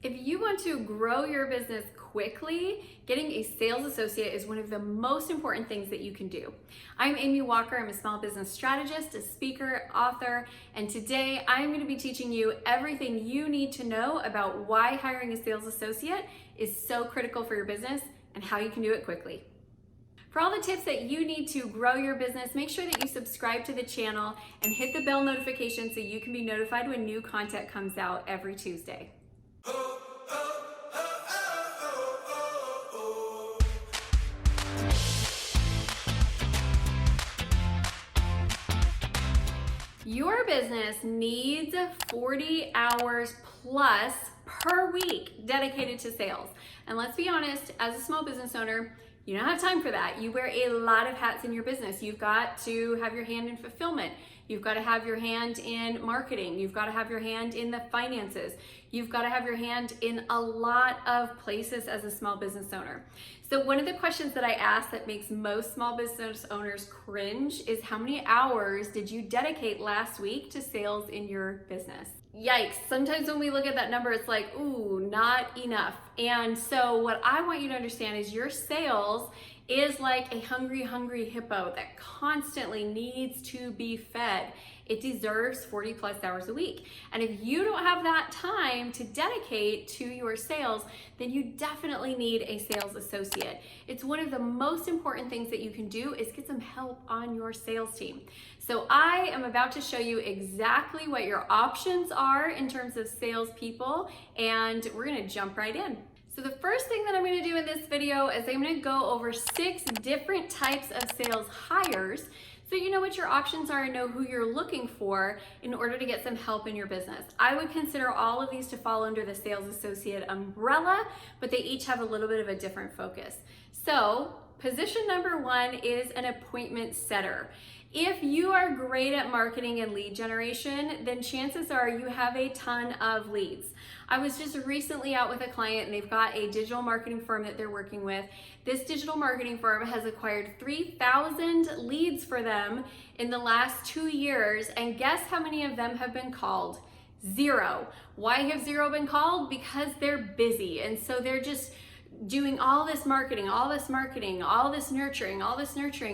If you want to grow your business quickly, getting a sales associate is one of the most important things that you can do. I'm Amy Walker. I'm a small business strategist, a speaker, author, and today I'm going to be teaching you everything you need to know about why hiring a sales associate is so critical for your business and how you can do it quickly. For all the tips that you need to grow your business, make sure that you subscribe to the channel and hit the bell notification so you can be notified when new content comes out every Tuesday. Your business needs 40 hours plus per week dedicated to sales. And let's be honest, as a small business owner, you don't have time for that. You wear a lot of hats in your business. You've got to have your hand in fulfillment. You've got to have your hand in marketing. You've got to have your hand in the finances. You've got to have your hand in a lot of places as a small business owner. So one of the questions that I ask that makes most small business owners cringe is, how many hours did you dedicate last week to sales in your business? Yikes. Sometimes when we look at that number, it's like, ooh, not enough. And so what I want you to understand is your sales is like a hungry hippo that constantly needs to be fed. It deserves 40 plus hours a week. And if you don't have that time to dedicate to your sales, then you definitely need a sales associate. It's one of the most important things that you can do is get some help on your sales team. So I am about to show you exactly what your options are in terms of salespeople, and we're gonna jump right in. So the first thing that I'm going to do in this video is I'm going to go over 6 different types of sales hires so you know what your options are and know who you're looking for in order to get some help in your business. I would consider all of these to fall under the sales associate umbrella, but they each have a little bit of a different focus. So position number 1 is an appointment setter. If you are great at marketing and lead generation, then chances are you have a ton of leads. I was just recently out with a client and they've got a digital marketing firm that they're working with. This digital marketing firm has acquired 3,000 leads for them in the last 2 years, and guess how many of them have been called? 0. Why have 0 been called? Because they're busy, and so they're just doing all this marketing, all this nurturing,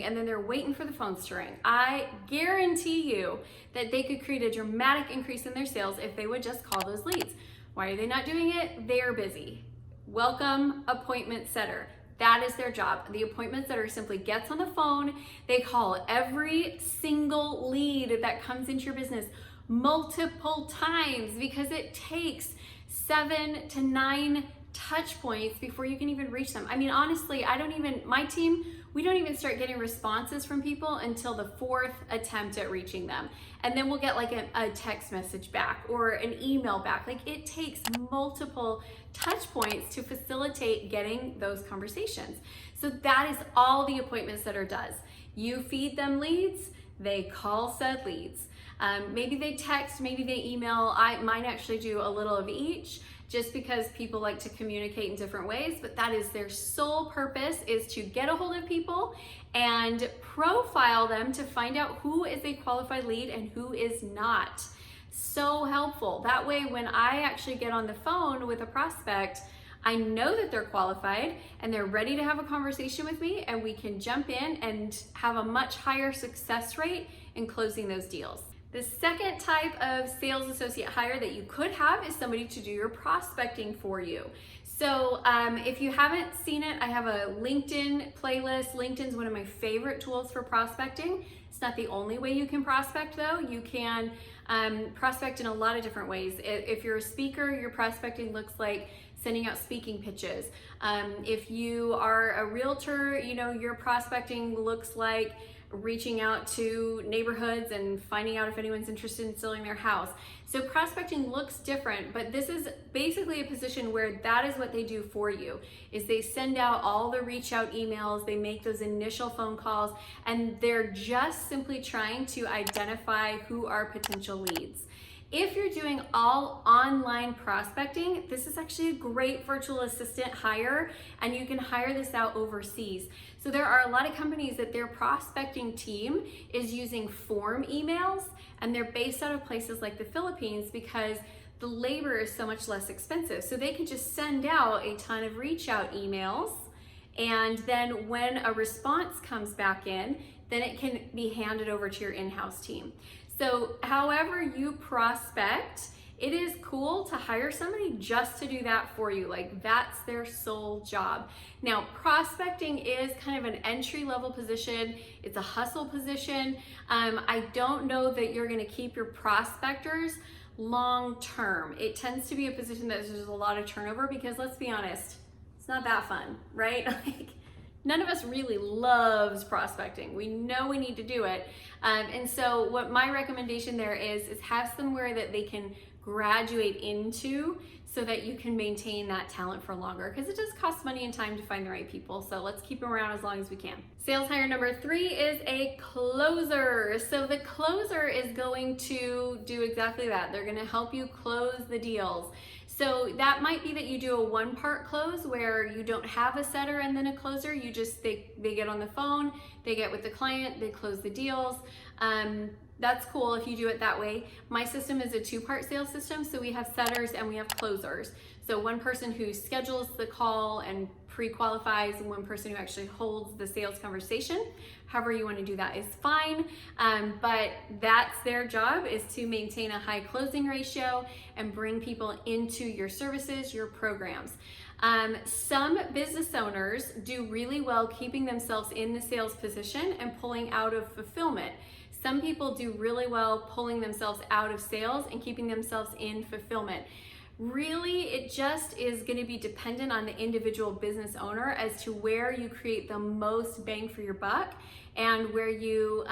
and then they're waiting for the phones to ring. I guarantee you that they could create a dramatic increase in their sales if they would just call those leads. Why are they not doing it? They're busy. Welcome, appointment setter. That is their job. The appointment setter simply gets on the phone. They call every single lead that comes into your business multiple times because it takes 7 to 9 touch points before you can even reach them. I mean, honestly, my team, we don't even start getting responses from people until the 4th attempt at reaching them. And then we'll get like a text message back or an email back. Like, it takes multiple touch points to facilitate getting those conversations. So that is all the appointment setter does. You feed them leads, they call said leads. Maybe they text, maybe they email. I might actually do a little of each, just because people like to communicate in different ways, but that is their sole purpose, is to get a hold of people and profile them to find out who is a qualified lead and who is not. So helpful. That way, when I actually get on the phone with a prospect, I know that they're qualified and they're ready to have a conversation with me, and we can jump in and have a much higher success rate in closing those deals. The second type of sales associate hire that you could have is somebody to do your prospecting for you. So if you haven't seen it, I have a LinkedIn playlist. LinkedIn's one of my favorite tools for prospecting. It's not the only way you can prospect though. You can prospect in a lot of different ways. If you're a speaker, your prospecting looks like sending out speaking pitches. If you are a realtor, your prospecting looks like reaching out to neighborhoods and finding out if anyone's interested in selling their house. So prospecting looks different, but this is basically a position where that is what they do for you, is they send out all the reach out emails, they make those initial phone calls, and they're just simply trying to identify who are potential leads. If you're doing all online prospecting, this is actually a great virtual assistant hire, and you can hire this out overseas. So there are a lot of companies that their prospecting team is using form emails, and they're based out of places like the Philippines because the labor is so much less expensive. So they could just send out a ton of reach out emails, and then when a response comes back in, then it can be handed over to your in-house team. So however you prospect, it is cool to hire somebody just to do that for you. Like, that's their sole job. Now, prospecting is kind of an entry-level position. It's a hustle position. I don't know that you're gonna keep your prospectors long-term. It tends to be a position that there's a lot of turnover because, let's be honest, it's not that fun, right? Like, none of us really loves prospecting. We know we need to do it. And so what my recommendation there is have somewhere that they can graduate into so that you can maintain that talent for longer, because it does cost money and time to find the right people. So let's keep them around as long as we can. Sales hire number 3 is a closer. So the closer is going to do exactly that. They're going to help you close the deals. So that might be that you do a one-part close where you don't have a setter and then a closer. You just, they get on the phone, they get with the client, they close the deals. That's cool if you do it that way. My system is a 2-part sales system, so we have setters and we have closers. So one person who schedules the call and pre-qualifies, and one person who actually holds the sales conversation. However you want to do that is fine, but that's their job, is to maintain a high closing ratio and bring people into your services, your programs. Some business owners do really well keeping themselves in the sales position and pulling out of fulfillment. Some people do really well pulling themselves out of sales and keeping themselves in fulfillment. Really, it just is going to be dependent on the individual business owner as to where you create the most bang for your buck and where you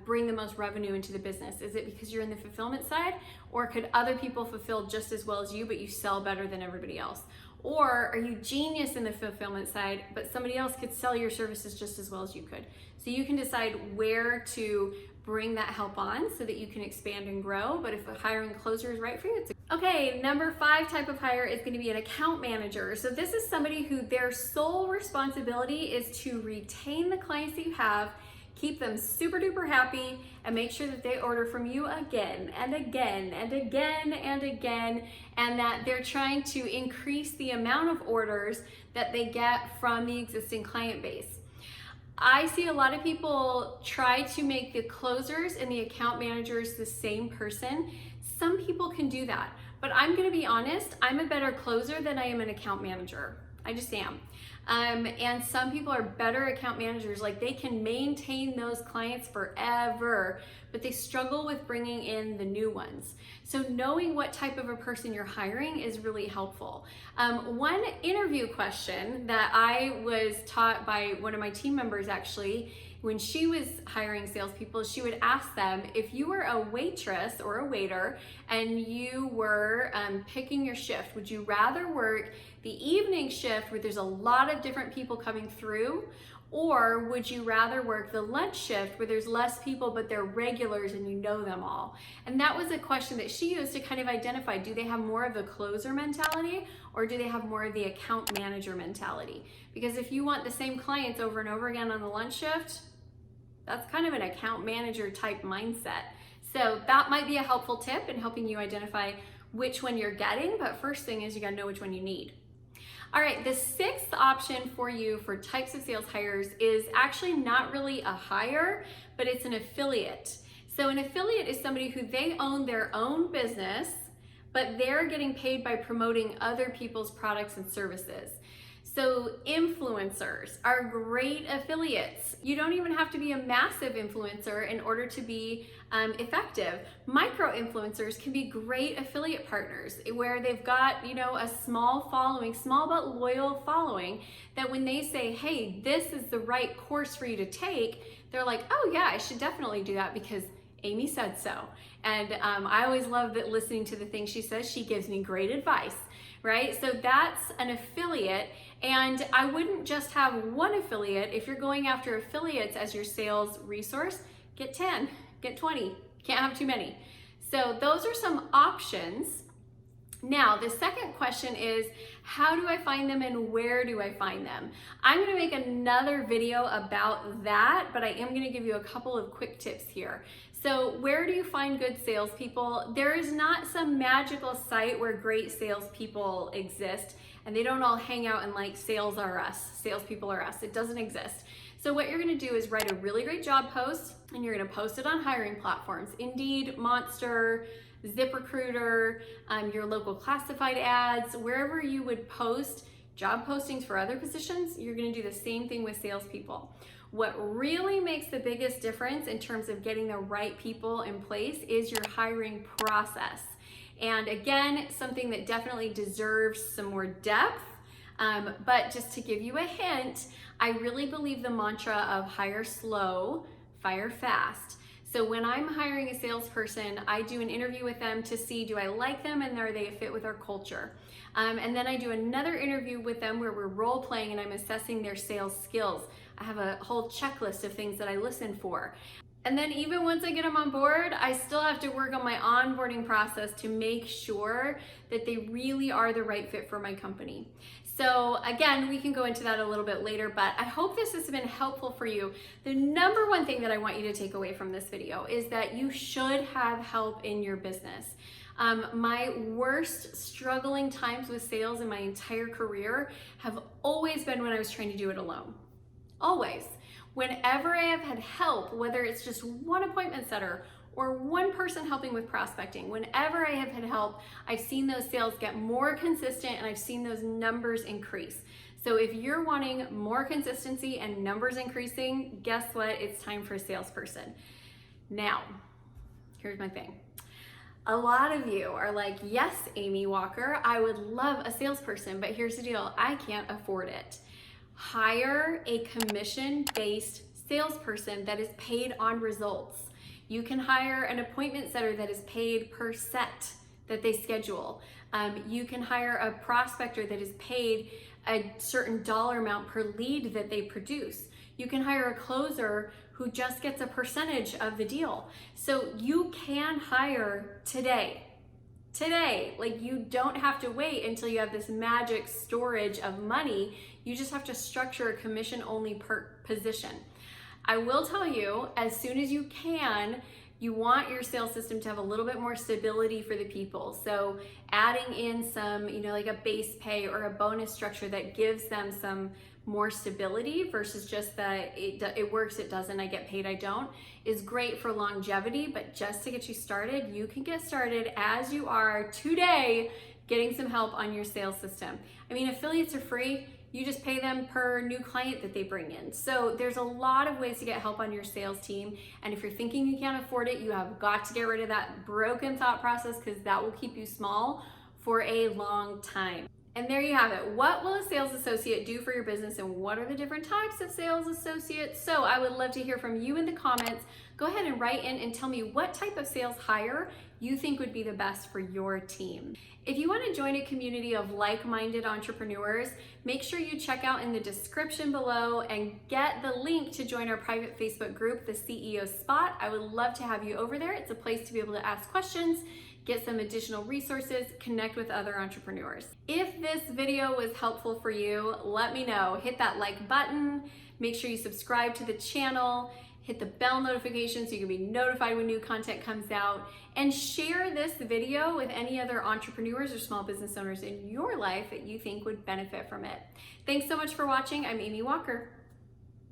bring the most revenue into the business. Is it because you're in the fulfillment side, or could other people fulfill just as well as you, but you sell better than everybody else? Or are you genius in the fulfillment side, but somebody else could sell your services just as well as you could? So you can decide where to bring that help on so that you can expand and grow. But if hiring a closer is right for you, it's okay. Number 5 type of hire is going to be an account manager. So this is somebody who their sole responsibility is to retain the clients that you have, keep them super duper happy, and make sure that they order from you again and again and again and again, and that they're trying to increase the amount of orders that they get from the existing client base. I see a lot of people try to make the closers and the account managers the same person. Some people can do that, but I'm gonna be honest, I'm a better closer than I am an account manager. I just am. And some people are better account managers, like they can maintain those clients forever, but they struggle with bringing in the new ones. So knowing what type of a person you're hiring is really helpful. One interview question that I was taught by one of my team members, actually, when she was hiring salespeople, she would ask them, if you were a waitress or a waiter and you were picking your shift, would you rather work the evening shift where there's a lot of different people coming through, or would you rather work the lunch shift where there's less people but they're regulars and you know them all? And that was a question that she used to kind of identify, do they have more of the closer mentality or do they have more of the account manager mentality? Because if you want the same clients over and over again on the lunch shift, that's kind of an account manager type mindset. So that might be a helpful tip in helping you identify which one you're getting, but first thing is you gotta know which one you need. All right, the 6th option for you for types of sales hires is actually not really a hire, but it's an affiliate. So an affiliate is somebody who they own their own business, but they're getting paid by promoting other people's products and services. So influencers are great affiliates. You don't even have to be a massive influencer in order to be effective. Micro influencers can be great affiliate partners where they've got, you know, a small following, small but loyal following, that when they say, hey, this is the right course for you to take, they're like, oh yeah, I should definitely do that because Amy said so. And I always love that, listening to the things she says. She gives me great advice, right? So that's an affiliate. And I wouldn't just have one affiliate. If you're going after affiliates as your sales resource, get 10, get 20. Can't have too many. So those are some options. Now, the second question is, how do I find them and where do I find them? I'm gonna make another video about that, but I am gonna give you a couple of quick tips here. So where do you find good salespeople? There is not some magical site where great salespeople exist and they don't all hang out and like sales are us, salespeople are us. It doesn't exist. So what you're gonna do is write a really great job post and you're gonna post it on hiring platforms. Indeed, Monster, ZipRecruiter, your local classified ads, wherever you would post job postings for other positions, you're gonna do the same thing with salespeople. What really makes the biggest difference in terms of getting the right people in place is your hiring process. And again, something that definitely deserves some more depth, but just to give you a hint, I really believe the mantra of hire slow, fire fast. So when I'm hiring a salesperson, I do an interview with them to see, do I like them and are they a fit with our culture? And then I do another interview with them where we're role playing and I'm assessing their sales skills. I have a whole checklist of things that I listen for. And then even once I get them on board, I still have to work on my onboarding process to make sure that they really are the right fit for my company. So again, we can go into that a little bit later, but I hope this has been helpful for you. The number one thing that I want you to take away from this video is that you should have help in your business. My worst struggling times with sales in my entire career have always been when I was trying to do it alone. Always. Whenever I have had help, whether it's just one appointment setter or one person helping with prospecting, whenever I have had help, I've seen those sales get more consistent and I've seen those numbers increase. So if you're wanting more consistency and numbers increasing, guess what? It's time for a salesperson. Now, here's my thing. A lot of you are like, yes, Amy Walker, I would love a salesperson, but here's the deal, I can't afford it. Hire a commission-based salesperson that is paid on results. You can hire an appointment setter that is paid per set that they schedule. You can hire a prospector that is paid a certain dollar amount per lead that they produce. You can hire a closer who just gets a percentage of the deal. So you can hire today. Like you don't have to wait until you have this magic storage of money. You just have to structure a commission only per position. I will tell you, as soon as you can, you want your sales system to have a little bit more stability for the people. So adding in some, like a base pay or a bonus structure that gives them some more stability versus just that it works, it doesn't, I get paid, I don't, is great for longevity. But just to get you started, you can get started as you are today, getting some help on your sales system. I mean, affiliates are free. You just pay them per new client that they bring in. So there's a lot of ways to get help on your sales team. And if you're thinking you can't afford it, you have got to get rid of that broken thought process, because that will keep you small for a long time. And there you have it. What will a sales associate do for your business, and what are the different types of sales associates? So I would love to hear from you in the comments. Go ahead and write in and tell me what type of sales hire you think would be the best for your team. If you want to join a community of like-minded entrepreneurs, make sure you check out in the description below and get the link to join our private Facebook group, the CEO Spot. I would love to have you over there. It's a place to be able to ask questions, get some additional resources, connect with other entrepreneurs. If this video was helpful for you, let me know. Hit that like button, make sure you subscribe to the channel, hit the bell notification so you can be notified when new content comes out, and share this video with any other entrepreneurs or small business owners in your life that you think would benefit from it. Thanks so much for watching. I'm Amy Walker.